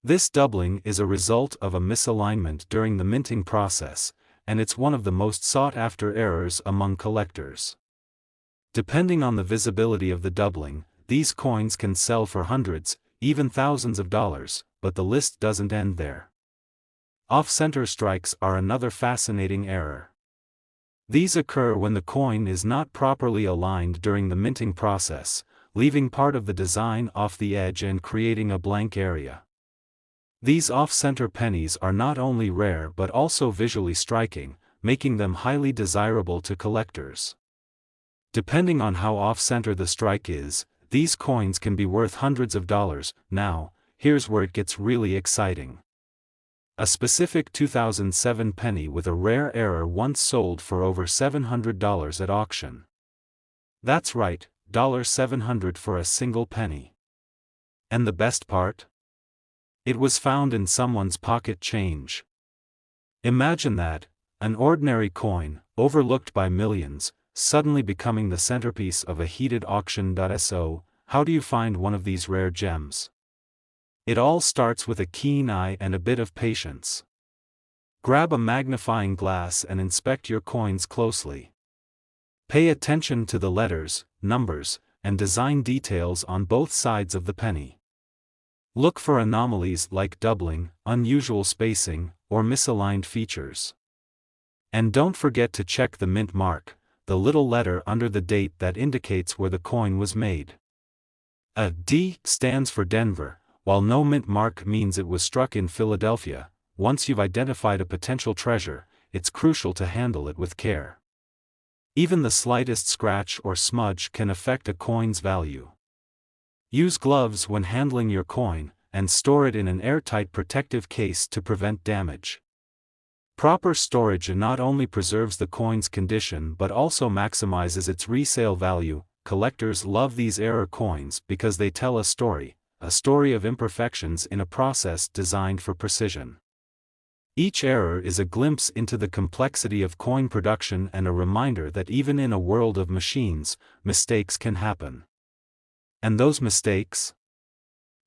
This doubling is a result of a misalignment during the minting process, and it's one of the most sought-after errors among collectors. Depending on the visibility of the doubling, these coins can sell for hundreds, even thousands of dollars, but the list doesn't end there. Off-center strikes are another fascinating error. These occur when the coin is not properly aligned during the minting process, leaving part of the design off the edge and creating a blank area. These off-center pennies are not only rare but also visually striking, making them highly desirable to collectors. Depending on how off-center the strike is, these coins can be worth hundreds of dollars. Now, here's where it gets really exciting. A specific 2007 penny with a rare error once sold for over $700 at auction. That's right, $700 for a single penny. And the best part? It was found in someone's pocket change. Imagine that, an ordinary coin, overlooked by millions, suddenly becoming the centerpiece of a heated auction. So, how do you find one of these rare gems? It all starts with a keen eye and a bit of patience. Grab a magnifying glass and inspect your coins closely. Pay attention to the letters, numbers, and design details on both sides of the penny. Look for anomalies like doubling, unusual spacing, or misaligned features. And don't forget to check the mint mark, the little letter under the date that indicates where the coin was made. A D stands for Denver, while no mint mark means it was struck in Philadelphia. Once you've identified a potential treasure, it's crucial to handle it with care. Even the slightest scratch or smudge can affect a coin's value. Use gloves when handling your coin, and store it in an airtight protective case to prevent damage. Proper storage not only preserves the coin's condition but also maximizes its resale value. Collectors love these error coins because they tell a story of imperfections in a process designed for precision. Each error is a glimpse into the complexity of coin production and a reminder that even in a world of machines, mistakes can happen. And those mistakes?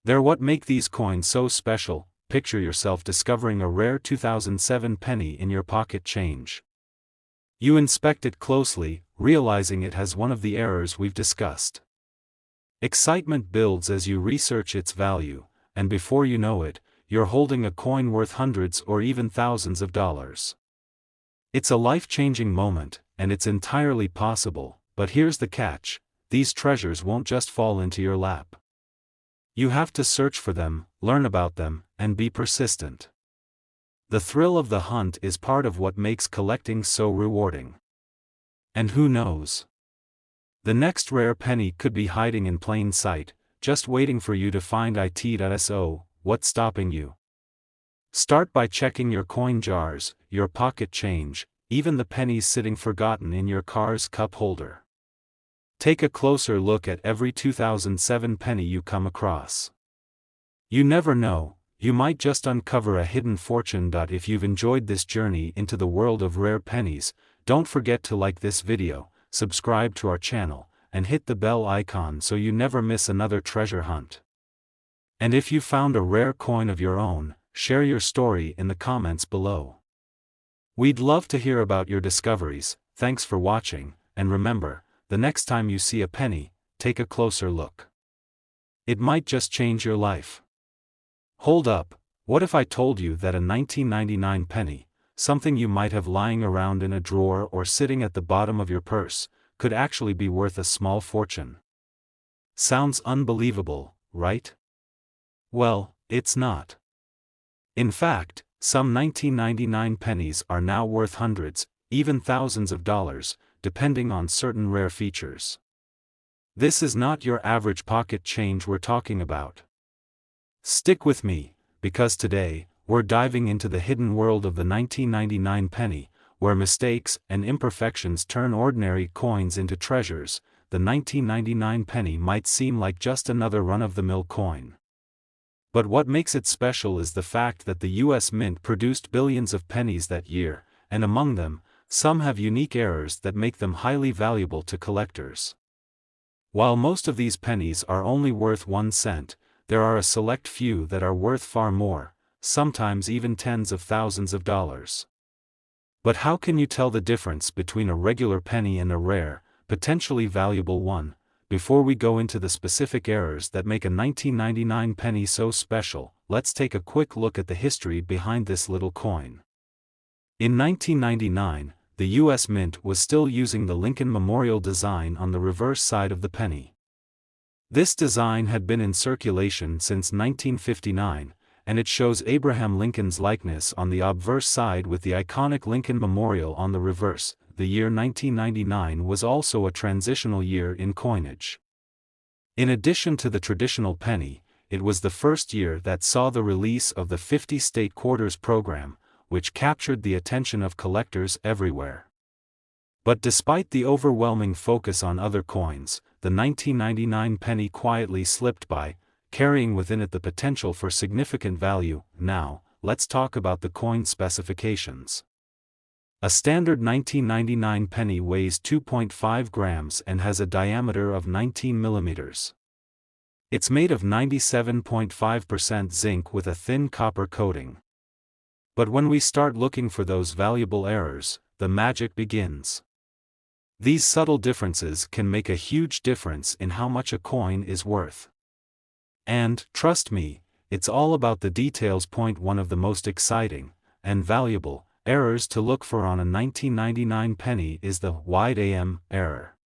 They're what make these coins so special. Picture yourself discovering a rare 2007 penny in your pocket change. You inspect it closely, realizing it has one of the errors we've discussed. Excitement builds as you research its value, and before you know it, you're holding a coin worth hundreds or even thousands of dollars. It's a life-changing moment, and it's entirely possible, but here's the catch: these treasures won't just fall into your lap. You have to search for them, learn about them, and be persistent. The thrill of the hunt is part of what makes collecting so rewarding. And who knows? The next rare penny could be hiding in plain sight, just waiting for you to find it. So, what's stopping you? Start by checking your coin jars, your pocket change, even the pennies sitting forgotten in your car's cup holder. Take a closer look at every 2007 penny you come across. You never know, you might just uncover a hidden fortune. If you've enjoyed this journey into the world of rare pennies, don't forget to like this video, subscribe to our channel, and hit the bell icon so you never miss another treasure hunt. And if you found a rare coin of your own, share your story in the comments below. We'd love to hear about your discoveries. Thanks for watching, and remember, the next time you see a penny, take a closer look. It might just change your life. Hold up, what if I told you that a 1999 penny, something you might have lying around in a drawer or sitting at the bottom of your purse, could actually be worth a small fortune? Sounds unbelievable, right? Well, it's not. In fact, some 1999 pennies are now worth hundreds, even thousands of dollars, depending on certain rare features. This is not your average pocket change we're talking about. Stick with me, because today, we're diving into the hidden world of the 1999 penny, where mistakes and imperfections turn ordinary coins into treasures. The 1999 penny might seem like just another run-of-the-mill coin. But what makes it special is the fact that the US Mint produced billions of pennies that year, and among them, some have unique errors that make them highly valuable to collectors. While most of these pennies are only worth 1 cent, there are a select few that are worth far more, sometimes even tens of thousands of dollars. But how can you tell the difference between a regular penny and a rare, potentially valuable one? Before we go into the specific errors that make a 1999 penny so special, let's take a quick look at the history behind this little coin. In 1999, the US Mint was still using the Lincoln Memorial design on the reverse side of the penny. This design had been in circulation since 1959, and it shows Abraham Lincoln's likeness on the obverse side with the iconic Lincoln Memorial on the reverse. The year 1999 was also a transitional year in coinage. In addition to the traditional penny, it was the first year that saw the release of the 50 state quarters program, which captured the attention of collectors everywhere. But despite the overwhelming focus on other coins, the 1999 penny quietly slipped by, carrying within it the potential for significant value. Now, let's talk about the coin specifications. A standard 1999 penny weighs 2.5 grams and has a diameter of 19 millimeters. It's made of 97.5% zinc with a thin copper coating. But when we start looking for those valuable errors, the magic begins. These subtle differences can make a huge difference in how much a coin is worth. And, trust me, it's all about the details. Point one of the most exciting, and valuable, errors to look for on a 1999 penny is the wide AM error.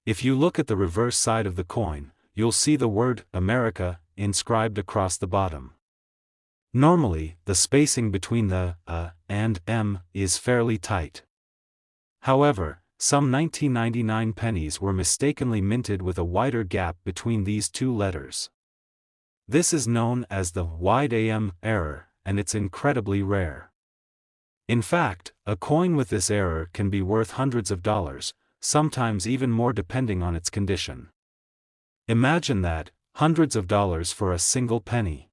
If you look at the reverse side of the coin, you'll see the word America inscribed across the bottom. Normally, the spacing between the and M is fairly tight. However, some 1999 pennies were mistakenly minted with a wider gap between these two letters. This is known as the wide AM error, and it's incredibly rare. In fact, a coin with this error can be worth hundreds of dollars, sometimes even more depending on its condition. Imagine that, hundreds of dollars for a single penny.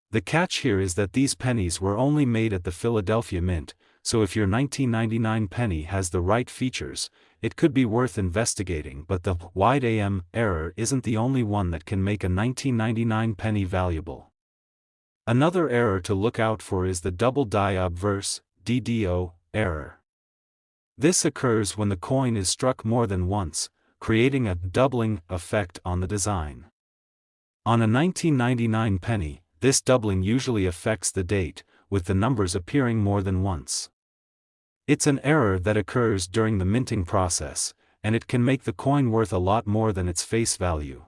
The catch here is that these pennies were only made at the Philadelphia Mint, so if your 1999 penny has the right features, it could be worth investigating. But the wide AM error isn't the only one that can make a 1999 penny valuable. Another error to look out for is the double die obverse (DDO) error. This occurs when the coin is struck more than once, creating a doubling effect on the design. On a 1999 penny, this doubling usually affects the date, with the numbers appearing more than once. It's an error that occurs during the minting process, and it can make the coin worth a lot more than its face value.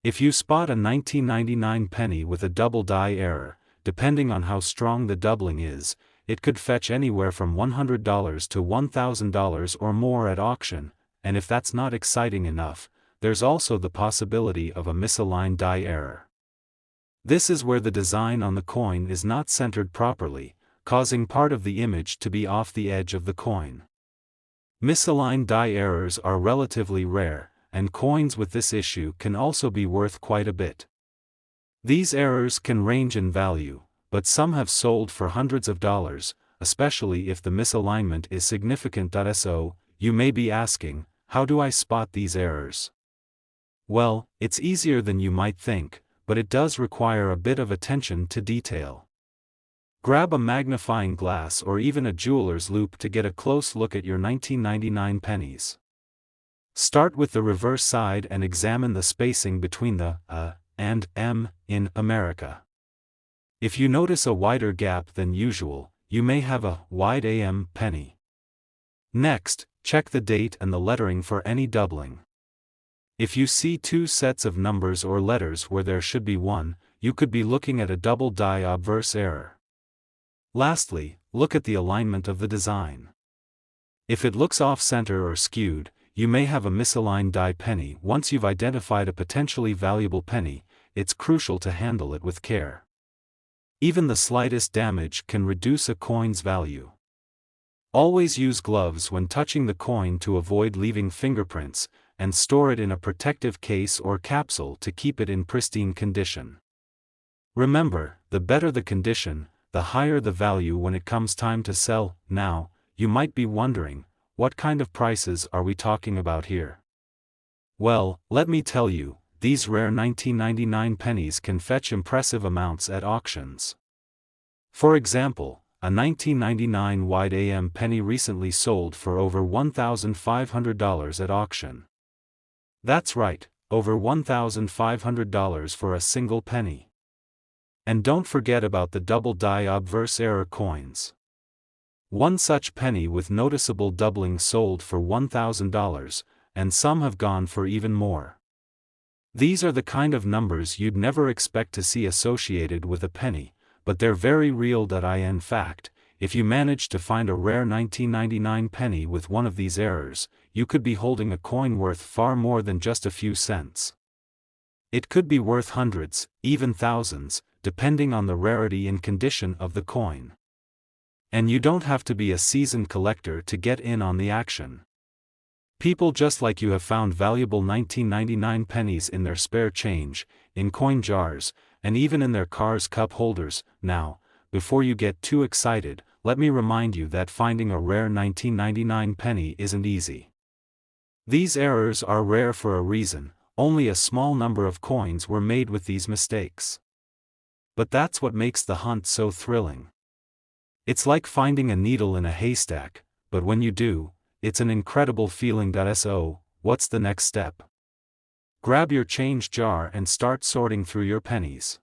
If you spot a 1999 penny with a double die error, depending on how strong the doubling is, it could fetch anywhere from $100 to $1,000 or more at auction, and if that's not exciting enough, there's also the possibility of a misaligned die error. This is where the design on the coin is not centered properly, causing part of the image to be off the edge of the coin. Misaligned die errors are relatively rare, and coins with this issue can also be worth quite a bit. These errors can range in value, but some have sold for hundreds of dollars, especially if the misalignment is significant. So, you may be asking, how do I spot these errors? Well, it's easier than you might think, but it does require a bit of attention to detail. Grab a magnifying glass or even a jeweler's loupe to get a close look at your 1999 pennies. Start with the reverse side and examine the spacing between the and M in America. If you notice a wider gap than usual, you may have a wide AM penny. Next, check the date and the lettering for any doubling. If you see two sets of numbers or letters where there should be one, you could be looking at a double die obverse error. Lastly, look at the alignment of the design. If it looks off-center or skewed, you may have a misaligned die penny. Once you've identified a potentially valuable penny, it's crucial to handle it with care. Even the slightest damage can reduce a coin's value. Always use gloves when touching the coin to avoid leaving fingerprints, and store it in a protective case or capsule to keep it in pristine condition. Remember, the better the condition, the higher the value when it comes time to sell. Now, you might be wondering, what kind of prices are we talking about here? Well, let me tell you, these rare 1999 pennies can fetch impressive amounts at auctions. For example, a 1999 wide AM penny recently sold for over $1,500 at auction. That's right, over $1,500 for a single penny. And don't forget about the double die obverse error coins. One such penny with noticeable doubling sold for $1,000, and some have gone for even more. These are the kind of numbers you'd never expect to see associated with a penny, but they're very real. In fact, if you manage to find a rare 1999 penny with one of these errors, you could be holding a coin worth far more than just a few cents. It could be worth hundreds, even thousands, depending on the rarity and condition of the coin. And you don't have to be a seasoned collector to get in on the action. People just like you have found valuable 1999 pennies in their spare change, in coin jars, and even in their cars' cup holders. Now, before you get too excited, let me remind you that finding a rare 1999 penny isn't easy. These errors are rare for a reason. Only a small number of coins were made with these mistakes. But that's what makes the hunt so thrilling. It's like finding a needle in a haystack, but when you do, it's an incredible feeling. So, what's the next step? Grab your change jar and start sorting through your pennies.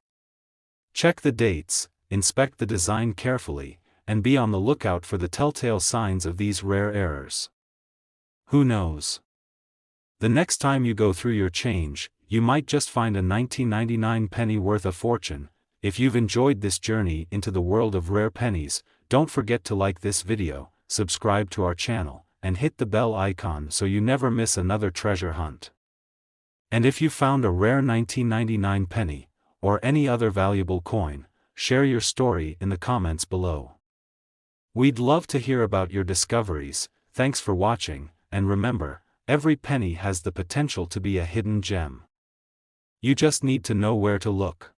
Check the dates, inspect the design carefully, and be on the lookout for the telltale signs of these rare errors. Who knows? The next time you go through your change, you might just find a 1999 penny worth a fortune. If you've enjoyed this journey into the world of rare pennies, don't forget to like this video, subscribe to our channel, and hit the bell icon so you never miss another treasure hunt. And if you found a rare 1999 penny, or any other valuable coin, share your story in the comments below. We'd love to hear about your discoveries. Thanks for watching, and remember, every penny has the potential to be a hidden gem. You just need to know where to look.